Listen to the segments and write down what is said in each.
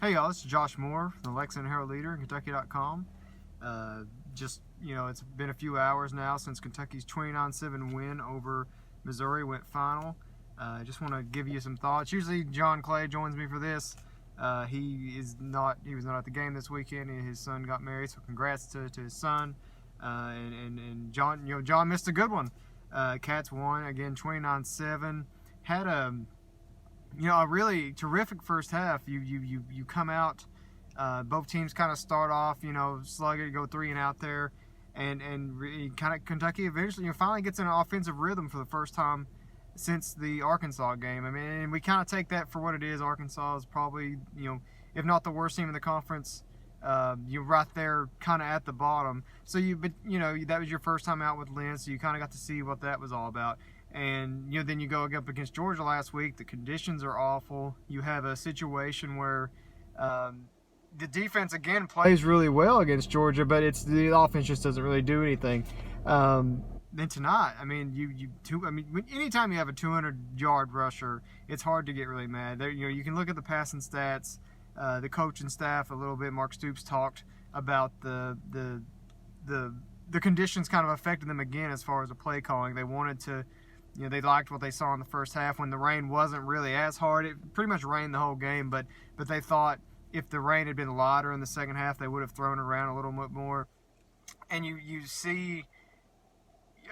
Hey y'all, this is Josh Moore from the Lexington Herald-Leader and Kentucky.com. It's been a few hours now since Kentucky's 29-7 win over Missouri went final. I just want to give you some thoughts. Usually John Clay joins me for this. He was not at the game this weekend, and his son got married, so congrats to his son. And John, John missed a good one. Cats won again 29-7. Had a really terrific first half. You come out, both teams kind of start off, sluggish, go 3 and out there, and kind of Kentucky eventually finally gets in an offensive rhythm for the first time since the Arkansas game. I mean, and we kind of take that for what it is. Arkansas is probably, if not the worst team in the conference, you're right there kind of at the bottom. So that was your first time out with Lynn, so you kind of got to see what that was all about. And then you go up against Georgia last week. The conditions are awful. You have a situation where the defense again plays really well against Georgia, but the offense just doesn't really do anything. Then tonight, I mean, anytime you have a 200-yard rusher, it's hard to get really mad. You can look at the passing stats, the coaching staff a little bit. Mark Stoops talked about the conditions kind of affected them again as far as the play calling. They wanted to. They liked what they saw in the first half when the rain wasn't really as hard. It pretty much rained the whole game, but they thought if the rain had been lighter in the second half, they would have thrown around a little bit more. And you see,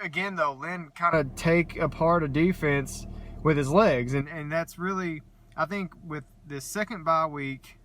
again, though, Lynn kind of take apart a defense with his legs. And that's really, I think, with this second bye week,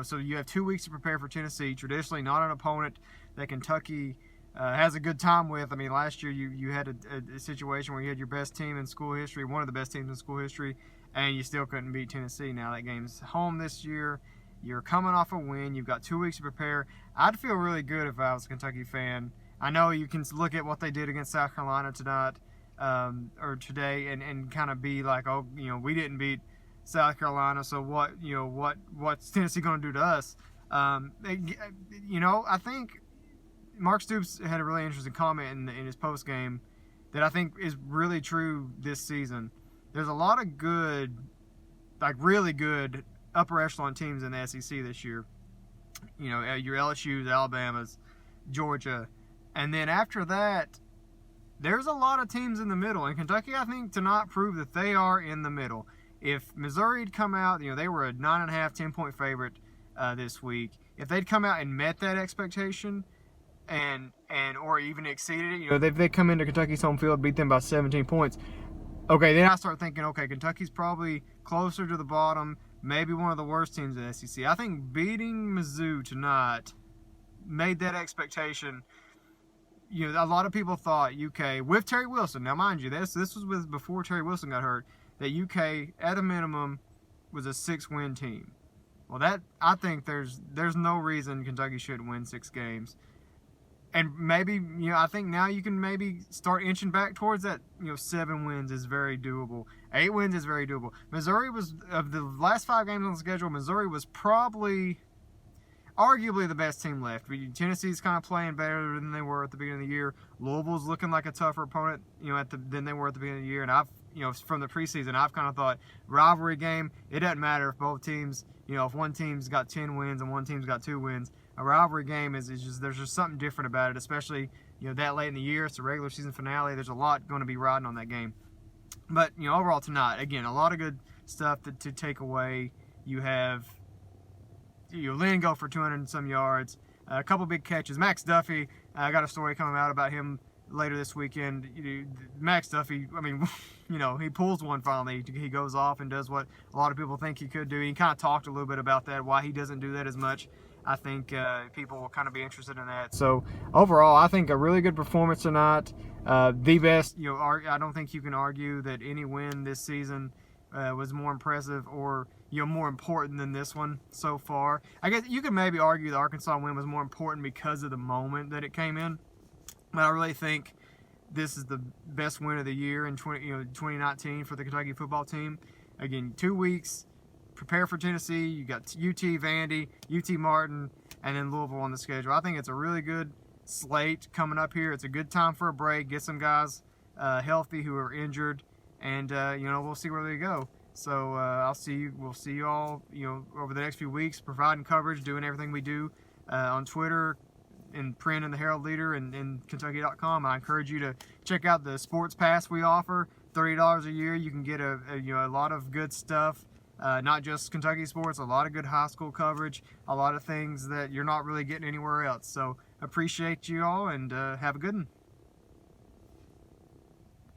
so you have 2 weeks to prepare for Tennessee, traditionally not an opponent that Kentucky has a good time with. I mean, last year you had a situation where you had your best team in school history, one of the best teams in school history, and you still couldn't beat Tennessee. Now that game's home this year. You're coming off a win. You've got 2 weeks to prepare. I'd feel really good if I was a Kentucky fan. I know you can look at what they did against South Carolina tonight or today and kind of be like, oh, we didn't beat South Carolina, so what's Tennessee going to do to us? I think Mark Stoops had a really interesting comment in his post game that I think is really true this season. There's a lot of good, really good upper echelon teams in the SEC this year. Your LSU's, Alabama's, Georgia, and then after that, there's a lot of teams in the middle. And Kentucky, I think, tonight proved that they are in the middle. If Missouri had come out, they were a 9.5, 10-point favorite this week. If they'd come out and met that expectation, or even exceeded it, if they come into Kentucky's home field, beat them by 17 points, okay, then I start thinking, okay, Kentucky's probably closer to the bottom, maybe one of the worst teams in the SEC. I think beating Mizzou tonight made that expectation. A lot of people thought UK with Terry Wilson. Now, mind you, this was before Terry Wilson got hurt. That UK at a minimum was a 6-win team. Well, I think there's no reason Kentucky shouldn't win 6 games. And maybe, I think now you can maybe start inching back towards that, 7 wins is very doable. 8 wins is very doable. Missouri was, of the last 5 games on the schedule, Missouri was probably, arguably the best team left. Tennessee's kind of playing better than they were at the beginning of the year. Louisville's looking like a tougher opponent, than they were at the beginning of the year. And from the preseason, I've kind of thought rivalry game, it doesn't matter if both teams, if one team's got 10 wins and one team's got 2 wins. A rivalry game is just, there's just something different about it, especially, that late in the year. It's a regular season finale. There's a lot going to be riding on that game. But, overall tonight, again, a lot of good stuff to take away. You have, Lynn go for 200 and some yards, a couple big catches. Max Duffy, I got a story coming out about him later this weekend. Max Duffy, I mean, he pulls one finally. He goes off and does what a lot of people think he could do. He kind of talked a little bit about that, why he doesn't do that as much. I think people will kind of be interested in that. So overall, I think a really good performance tonight. The best, I don't think you can argue that any win this season was more impressive or more important than this one so far. I guess you could maybe argue the Arkansas win was more important because of the moment that it came in. But I really think this is the best win of the year in 2019 for the Kentucky football team. Again, 2 weeks. Prepare for Tennessee. You got UT Vandy, UT Martin, and then Louisville on the schedule. I think it's a really good slate coming up here. It's a good time for a break. Get some guys healthy who are injured, and we'll see where they go. So we'll see you all, over the next few weeks, providing coverage, doing everything we do on Twitter, in print in the Herald-Leader, and Kentucky.com. I encourage you to check out the sports pass we offer. $30 a year, you can get a lot of good stuff. Not just Kentucky sports, a lot of good high school coverage, a lot of things that you're not really getting anywhere else. So appreciate you all, and have a good one.